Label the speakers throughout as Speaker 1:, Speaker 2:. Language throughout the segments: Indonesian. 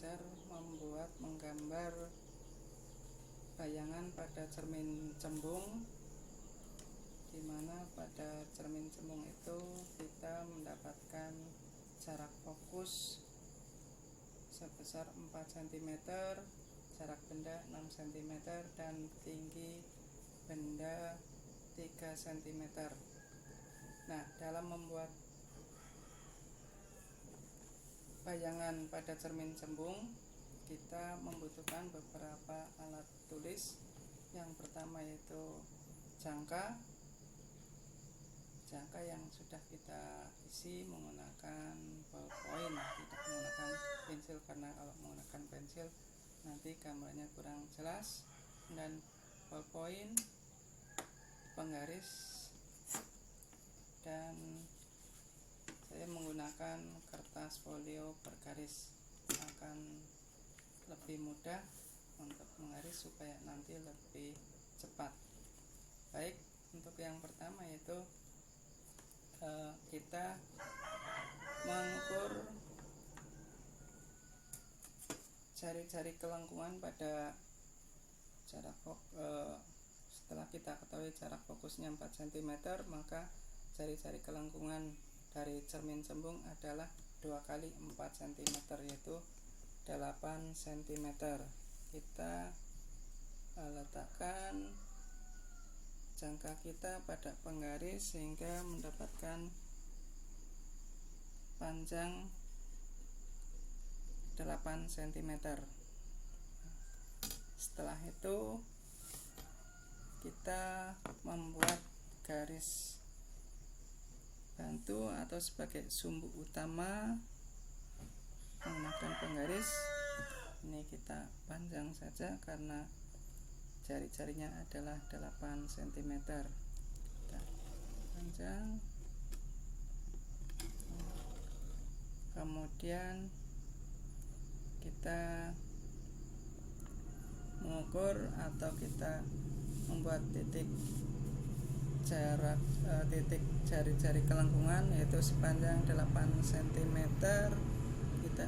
Speaker 1: belajar menggambar bayangan pada cermin cembung, di mana pada cermin cembung itu kita mendapatkan jarak fokus sebesar 4 cm, jarak benda 6 cm, dan tinggi benda 3 cm. Nah, dalam membuat bayangan pada cermin cembung, kita membutuhkan beberapa alat tulis. Yang pertama yaitu jangka yang sudah kita isi menggunakan ballpoint, tidak menggunakan pensil, karena kalau menggunakan pensil nanti gambarnya kurang jelas. Dan ballpoint, penggaris, dan saya menggunakan kertas folio bergaris, akan lebih mudah untuk menggaris supaya nanti lebih cepat. Baik, untuk yang pertama yaitu kita mengukur jari-jari kelengkungan pada jarak setelah kita ketahui jarak fokusnya 4 cm, maka jari-jari kelengkungan dari cermin cembung adalah 2 kali 4 cm, yaitu 8 cm. Kita letakkan jangka kita pada penggaris sehingga mendapatkan panjang 8 cm. Setelah itu kita membuat garis bantu atau sebagai sumbu utama menggunakan penggaris. Ini kita panjang saja karena jari-jarinya adalah 8 cm. Kita panjang. Kemudian kita mengukur atau kita membuat titik jari-jari kelengkungan, yaitu sepanjang 8 cm. Kita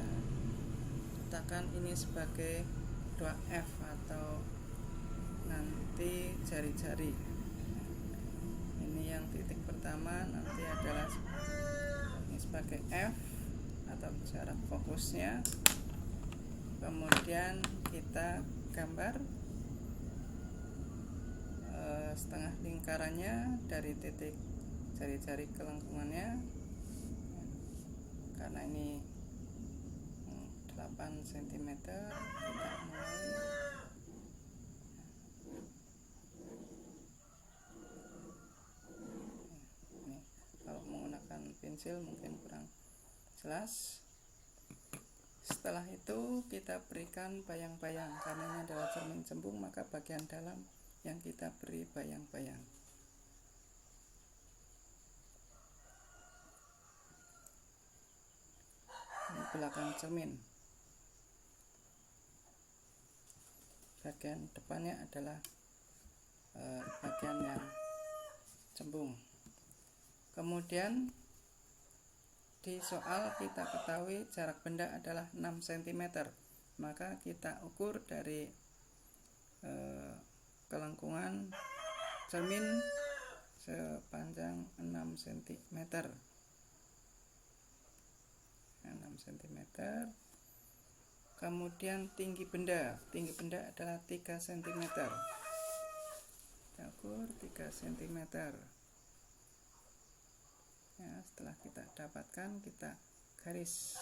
Speaker 1: letakkan ini sebagai 2F atau nanti jari-jari. Ini yang titik pertama, nanti adalah ini sebagai F atau jarak fokusnya. Kemudian kita gambar setengah lingkarannya dari titik jari-jari kelengkungannya, karena ini 8 cm. Kita mulai ini, kalau menggunakan pensil mungkin kurang jelas. Setelah itu kita berikan bayang-bayang, karena ini adalah cermin cembung, maka bagian dalam yang kita beri bayang-bayang. Ini belakang cermin. Bagian depannya adalah bagian yang cembung. Kemudian di soal kita ketahui jarak benda adalah 6 cm, maka kita ukur dari kelengkungan cermin sepanjang 6 cm. 6 cm. Kemudian tinggi benda adalah 3 cm. Kita ukur 3 cm. Ya, setelah kita dapatkan, kita garis.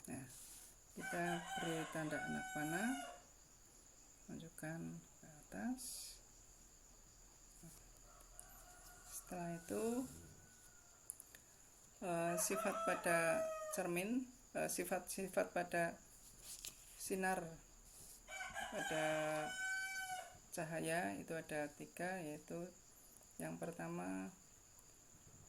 Speaker 1: Nah, kita beri tanda anak panah, tunjukkan ke atas. Setelah itu sifat pada cermin, sifat pada sinar pada cahaya itu ada 3, yaitu yang pertama,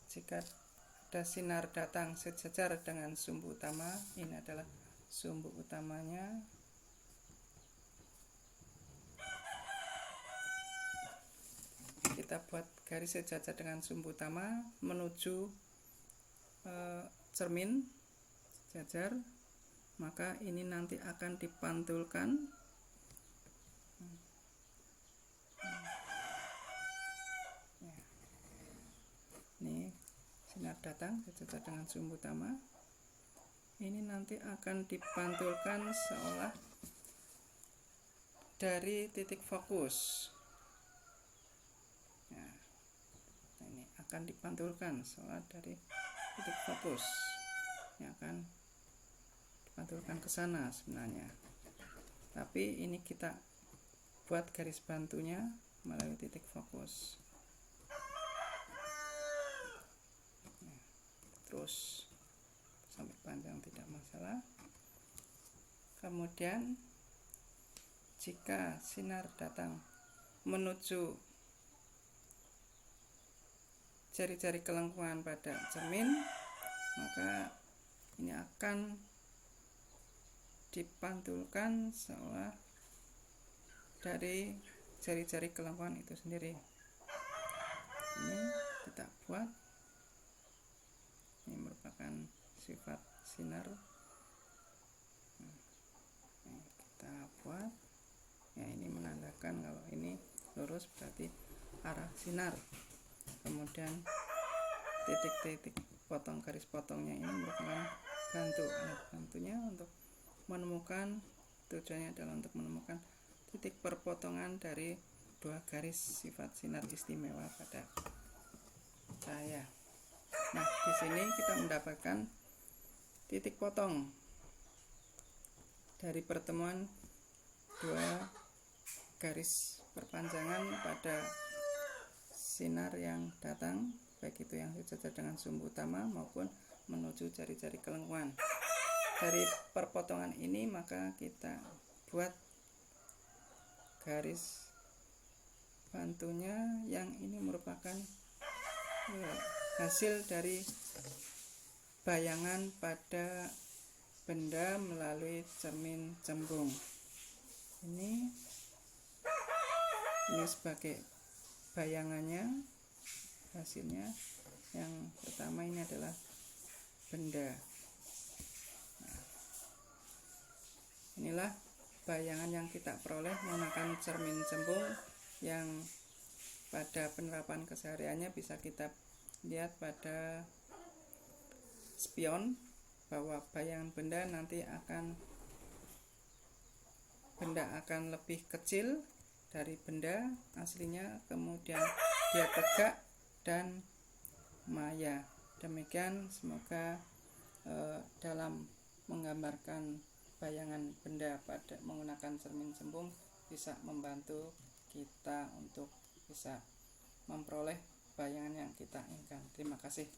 Speaker 1: jika ada sinar datang sejajar dengan sumbu utama, ini adalah sumbu utamanya. Kita buat garis sejajar dengan sumbu utama menuju cermin sejajar, maka ini nanti akan dipantulkan. Ini sinar datang sejajar dengan sumbu utama. Ini nanti akan dipantulkan seolah dari titik fokus. Nah, ini akan dipantulkan seolah dari titik fokus. Ini akan dipantulkan ke sana sebenarnya. Tapi ini kita buat garis bantunya melalui titik fokus. Nah, terus sampai panjang tidak masalah. Kemudian jika sinar datang menuju jari-jari kelengkungan pada cermin, maka ini akan dipantulkan seolah dari jari-jari kelengkungan itu sendiri. Ini kita buat. Ini merupakan sifat sinar. Nah, kita buat. Ya, ini menandakan kalau ini lurus berarti arah sinar. Kemudian titik-titik potong garis potongnya ini merupakan alat bantunya untuk menemukan, tujuannya adalah untuk menemukan titik perpotongan dari dua garis sifat sinar istimewa pada cahaya. Nah, di sini kita mendapatkan titik potong dari pertemuan dua garis perpanjangan pada sinar yang datang, baik itu yang sejajar dengan sumbu utama maupun menuju jari-jari kelengkungan. Dari perpotongan ini maka kita buat garis bantunya, yang ini merupakan hasil dari bayangan pada benda melalui cermin cembung. Ini sebagai bayangannya, hasilnya. Yang pertama ini adalah benda. Nah, inilah bayangan yang kita peroleh menggunakan cermin cembung, yang pada penerapan kesehariannya bisa kita lihat pada spion, bahwa bayangan benda nanti benda akan lebih kecil dari benda aslinya, kemudian dia tegak dan maya. Demikian, semoga dalam menggambarkan bayangan benda pada menggunakan cermin cembung bisa membantu kita untuk bisa memperoleh bayangan yang kita inginkan. Terima kasih.